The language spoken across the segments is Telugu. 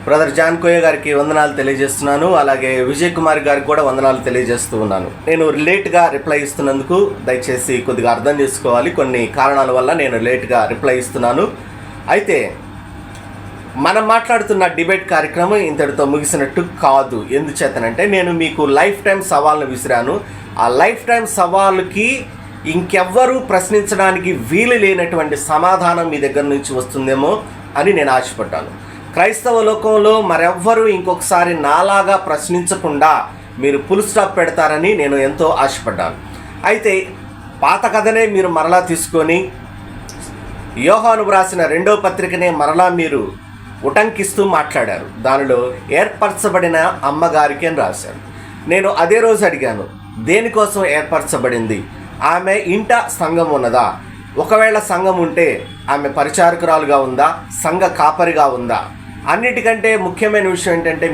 బ్రదర్ జాన్ కోయ గారికి వందనాలు తెలియజేస్తున్నాను. అలాగే విజయ్ కుమార్ గారికి కూడా వందనాలు తెలియజేస్తూ ఉన్నాను. నేను లేట్గా రిప్లై ఇస్తున్నందుకు దయచేసి కొద్దిగా అర్థం చేసుకోవాలి. కొన్ని కారణాల వల్ల నేను లేట్గా రిప్లై ఇస్తున్నాను. అయితే మనం మాట్లాడుతున్న డిబేట్ కార్యక్రమం ఇంతటితో ముగిసినట్టు కాదు. ఎందుచేతనంటే నేను మీకు లైఫ్ టైం సవాల్ను విసిరాను. ఆ లైఫ్ టైం సవాలుకి ఇంకెవ్వరూ ప్రశ్నించడానికి వీలు లేనటువంటి సమాధానం మీ దగ్గర నుంచి వస్తుందేమో అని నేను ఆశపడ్డాను. క్రైస్తవ లోకంలో మరెవ్వరూ ఇంకొకసారి నాలాగా ప్రశ్నించకుండా మీరు ఫుల్ స్టాప్ పెడతారని నేను ఎంతో ఆశపడ్డాను. అయితే పాత కథనే మీరు మరలా తీసుకొని యోహాను వ్రాసిన 2వ పత్రికనే మరలా మీరు ఉటంకిస్తూ మాట్లాడారు. దానిలో ఏర్పరచబడిన అమ్మగారికి అని రాశారు. నేను అదే రోజు అడిగాను, దేనికోసం ఏర్పరచబడింది? ఆమె ఇంట సంఘం ఉన్నదా? ఒకవేళ సంఘం ఉంటే ఆమె పరిచారకురాలుగా ఉందా? సంఘ కాపరిగా ఉందా? అన్నిటికంటే ముఖ్యమైన విషయం ఏంటంటే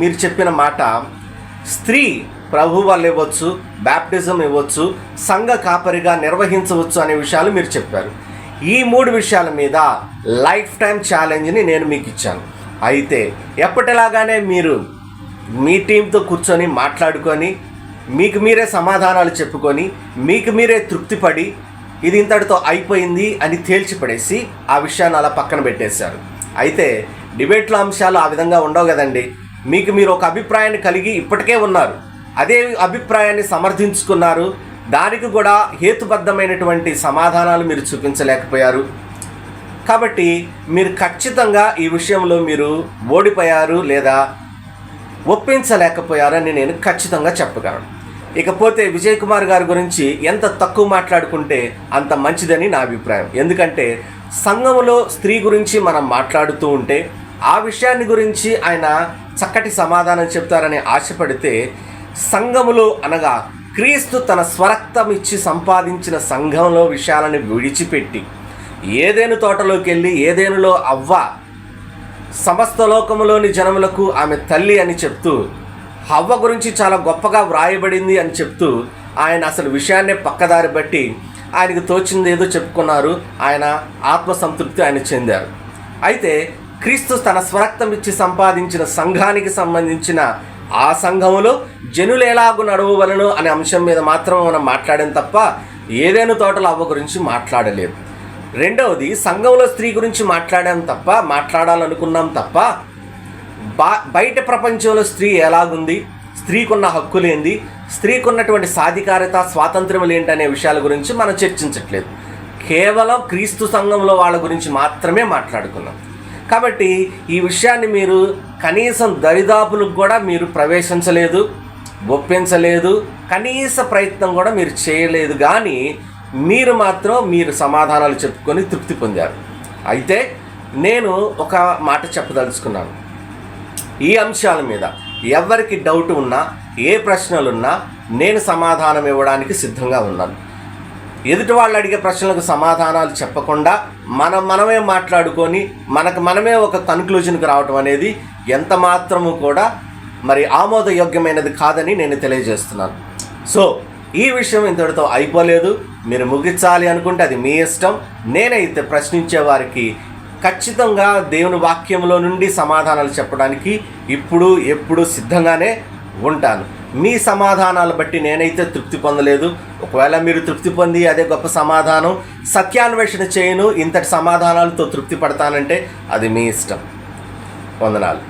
మీరు చెప్పిన మాట, స్త్రీ ప్రభు వాళ్ళు ఇవ్వచ్చు, బ్యాప్టిజం ఇవ్వచ్చు, సంఘ కాపరిగా నిర్వహించవచ్చు అనే విషయాలు మీరు చెప్పారు. ఈ 3 విషయాల మీద లైఫ్ టైం ఛాలెంజ్ని నేను మీకు ఇచ్చాను. అయితే ఎప్పటిలాగానే మీరు మీ టీంతో కూర్చొని మాట్లాడుకొని మీకు మీరే సమాధానాలు చెప్పుకొని మీకు మీరే తృప్తిపడి ఇది ఇంతటితో అయిపోయింది అని తేల్చిపడేసి ఆ విషయాన్ని అలా పక్కన పెట్టేశారు. అయితే డిబేట్లో అంశాలు ఆ విధంగా ఉండవు కదండి. మీకు మీరు ఒక అభిప్రాయాన్ని కలిగి ఇప్పటికే ఉన్నారు, అదే అభిప్రాయాన్ని సమర్థించుకున్నారు. దానికి కూడా హేతుబద్ధమైనటువంటి సమాధానాలు మీరు చూపించలేకపోయారు. కాబట్టి మీరు ఖచ్చితంగా ఈ విషయంలో మీరు ఓడిపోయారు లేదా ఒప్పించలేకపోయారని నేను ఖచ్చితంగా చెప్పగలను. ఇకపోతే విజయ్ కుమార్ గారి గురించి ఎంత తక్కువ మాట్లాడుకుంటే అంత మంచిదని నా అభిప్రాయం. ఎందుకంటే సంఘంలో స్త్రీ గురించి మనం మాట్లాడుతూ ఉంటే ఆ విషయాన్ని గురించి ఆయన చక్కటి సమాధానం చెప్తారని ఆశపడితే, సంఘములో అనగా క్రీస్తు తన స్వరక్తం ఇచ్చి సంపాదించిన సంఘంలో విషయాలను విడిచిపెట్టి ఏదేను తోటలోకి వెళ్ళి ఏదేనులో అవ్వ సమస్త లోకములోని జనములకు ఆమె తల్లి అని చెప్తూ హవ్వ గురించి చాలా గొప్పగా వ్రాయబడింది అని చెప్తూ ఆయన అసలు విషయాన్నే పక్కదారి బట్టి ఆయనకు తోచింది ఏదో చెప్పుకున్నారు. ఆయన ఆత్మసంతృప్తి ఆయన చెందారు. అయితే క్రీస్తు తన స్వరక్తం ఇచ్చి సంపాదించిన సంఘానికి సంబంధించిన ఆ సంఘములో జనులు ఎలాగూ నడవవలను అనే అంశం మీద మాత్రం మనం మాట్లాడాం తప్ప ఏదేను తోటలో అవ్వ గురించి మాట్లాడలేదు. రెండవది, సంఘంలో స్త్రీ గురించి మాట్లాడాలనుకున్నాం తప్ప బయట ప్రపంచంలో స్త్రీ ఎలాగుంది, స్త్రీకున్న హక్కులేంది, స్త్రీకున్నటువంటి సాధికారత స్వాతంత్ర్యం ఏంటనే విషయాల గురించి మనం చర్చించట్లేదు. కేవలం క్రీస్తు సంఘంలో వాళ్ళ గురించి మాత్రమే మాట్లాడుకున్నాం. కాబట్టి ఈ విషయాన్ని మీరు కనీసం దరిదాపులకు కూడా మీరు ప్రవేశించలేదు, ఒప్పించలేదు, కనీస ప్రయత్నం కూడా మీరు చేయలేదు. కానీ మీరు మాత్రం మీరు సమాధానాలు చెప్పుకొని తృప్తి పొందారు. అయితే నేను ఒక మాట చెప్పదలుచుకున్నాను. ఈ అంశాల మీద ఎవరికి డౌట్ ఉన్నా, ఏ ప్రశ్నలున్నా నేను సమాధానం ఇవ్వడానికి సిద్ధంగా ఉన్నాను. ఎదుటి వాళ్ళు అడిగే ప్రశ్నలకు సమాధానాలు చెప్పకుండా మనమే మాట్లాడుకొని మనమే ఒక కన్క్లూజన్కి రావటం అనేది ఎంత మాత్రము కూడా మరి ఆమోదయోగ్యమైనది కాదని నేను తెలియజేస్తున్నాను. సో ఈ విషయం ఇంతటితో అయిపోలేదు. మీరు ముగించాలి అనుకుంటే అది మీ ఇష్టం. నేనైతే ప్రశ్నించే వారికి ఖచ్చితంగా దేవుని వాక్యంలో నుండి సమాధానాలు చెప్పడానికి ఎప్పుడు సిద్ధంగానే ఉంటాను. మీ సమాధానాలు బట్టి నేనైతే తృప్తి పొందలేదు. ఒకవేళ మీరు తృప్తి పొంది అదే గొప్ప సమాధానం, సత్యాన్వేషణ చేయను, ఇంతటి సమాధానాలతో తృప్తి పడతానంటే అది మీ ఇష్టం. వందనాలు.